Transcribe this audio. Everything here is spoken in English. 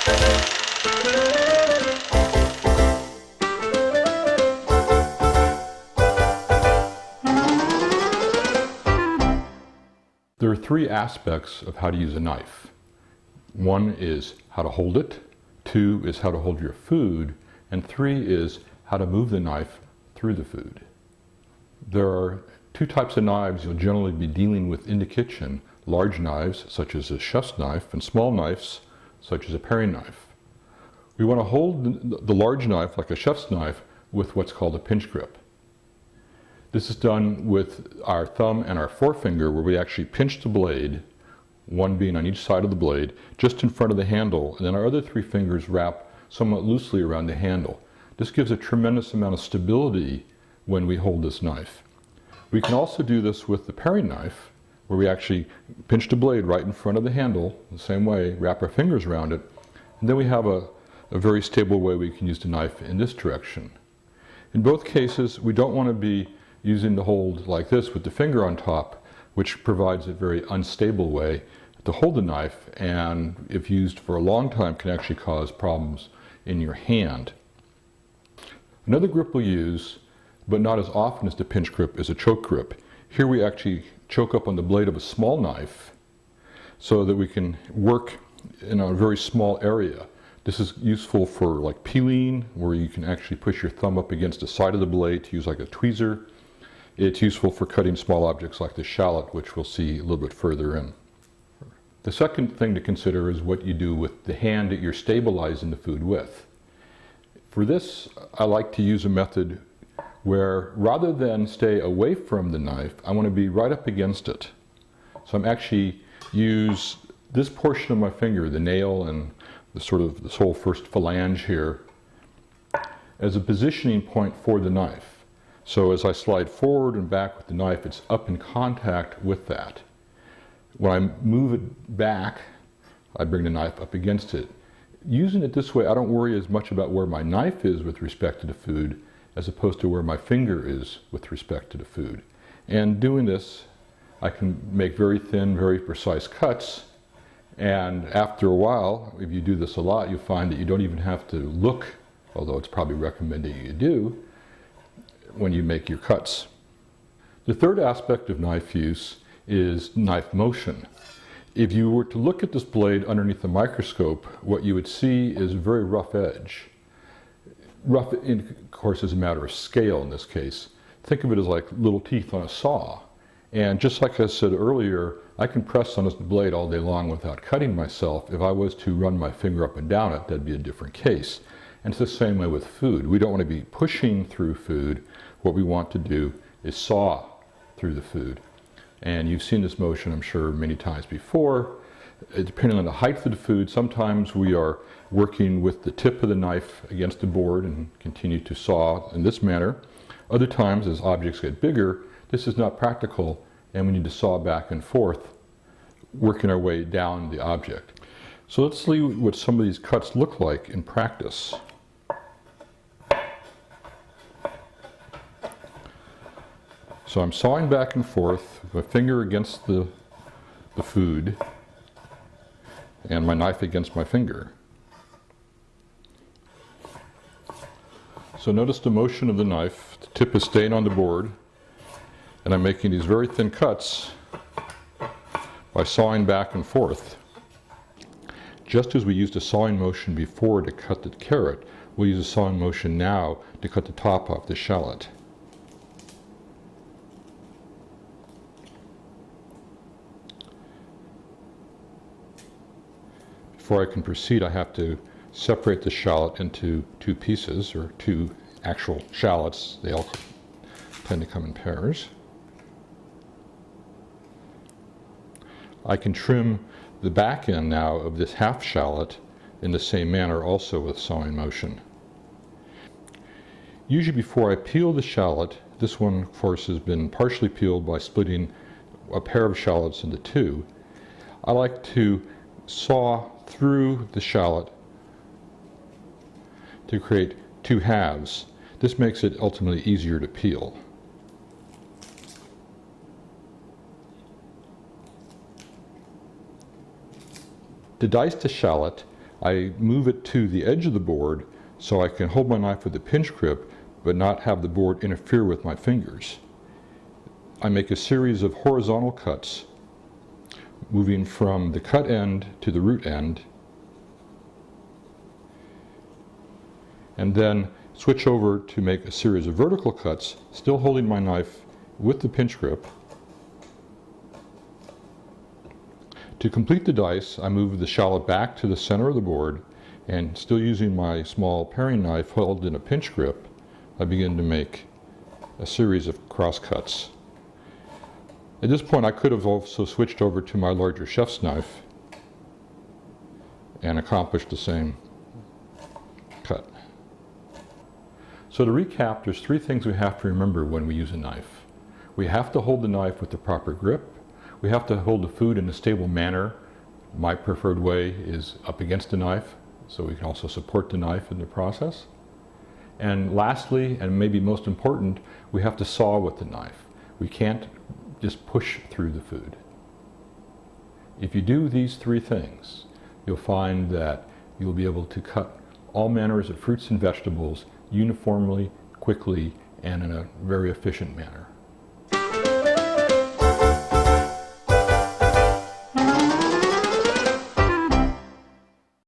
There are three aspects of how to use a knife. One is how to hold it, two is how to hold your food, and three is how to move the knife through the food. There are two types of knives you'll generally be dealing with in the kitchen: large knives, such as a chef's knife, and small knives, such as a paring knife. We want to hold the large knife, like a chef's knife, with what's called a pinch grip. This is done with our thumb and our forefinger, where we actually pinch the blade, one being on each side of the blade, just in front of the handle, and then our other three fingers wrap somewhat loosely around the handle. This gives a tremendous amount of stability when we hold this knife. We can also do this with the paring knife, where we actually pinch the blade right in front of the handle, the same way, wrap our fingers around it, and then we have a very stable way we can use the knife in this direction. In both cases, we don't want to be using the hold like this with the finger on top, which provides a very unstable way to hold the knife, and if used for a long time can actually cause problems in your hand. Another grip we'll use, but not as often as the pinch grip, is a choke grip. Here we actually choke up on the blade of a small knife so that we can work in a very small area. This is useful for like peeling, where you can actually push your thumb up against the side of the blade to use like a tweezer. It's useful for cutting small objects like the shallot, which we'll see a little bit further in. The second thing to consider is what you do with the hand that you're stabilizing the food with. For this, I like to use a method where, rather than stay away from the knife, I want to be right up against it. So I'm actually use this portion of my finger, the nail and this whole first phalange here, as a positioning point for the knife. So as I slide forward and back with the knife, it's up in contact with that. When I move it back, I bring the knife up against it. Using it this way, I don't worry as much about where my knife is with respect to the food, as opposed to where my finger is with respect to the food. And doing this, I can make very thin, very precise cuts. And after a while, if you do this a lot, you'll find that you don't even have to look, although it's probably recommended you do, when you make your cuts. The third aspect of knife use is knife motion. If you were to look at this blade underneath the microscope, what you would see is a very rough edge. Rough, of course, is a matter of scale in this case. Think of it as like little teeth on a saw. And just like I said earlier, I can press on this blade all day long without cutting myself. If I was to run my finger up and down it, that'd be a different case. And it's the same way with food. We don't want to be pushing through food. What we want to do is saw through the food. And you've seen this motion, I'm sure, many times before. Depending on the height of the food, sometimes we are working with the tip of the knife against the board and continue to saw in this manner. Other times, as objects get bigger, this is not practical, and we need to saw back and forth, working our way down the object. So let's see what some of these cuts look like in practice. So I'm sawing back and forth with my finger against the food and my knife against my finger. So notice the motion of the knife. The tip is staying on the board, and I'm making these very thin cuts by sawing back and forth. Just as we used a sawing motion before to cut the carrot, we'll use a sawing motion now to cut the top off the shallot. Before I can proceed, I have to separate the shallot into two pieces, or two actual shallots. They all tend to come in pairs. I can trim the back end now of this half shallot in the same manner, also with sawing motion. Usually before I peel the shallot, this one of course has been partially peeled by splitting a pair of shallots into two, I like to saw through the shallot to create two halves. This makes it ultimately easier to peel. To dice the shallot, I move it to the edge of the board so I can hold my knife with a pinch grip but not have the board interfere with my fingers. I make a series of horizontal cuts, moving from the cut end to the root end, and then switch over to make a series of vertical cuts, still holding my knife with the pinch grip. To complete the dice, I move the shallot back to the center of the board, and still using my small paring knife held in a pinch grip, I begin to make a series of cross cuts. At this point, I could have also switched over to my larger chef's knife and accomplished the same cut. So to recap, there's three things we have to remember when we use a knife. We have to hold the knife with the proper grip. We have to hold the food in a stable manner. My preferred way is up against the knife, so we can also support the knife in the process. And lastly, and maybe most important, we have to saw with the knife. We can't just push through the food. If you do these three things, you'll find that you'll be able to cut all manners of fruits and vegetables uniformly, quickly, and in a very efficient manner.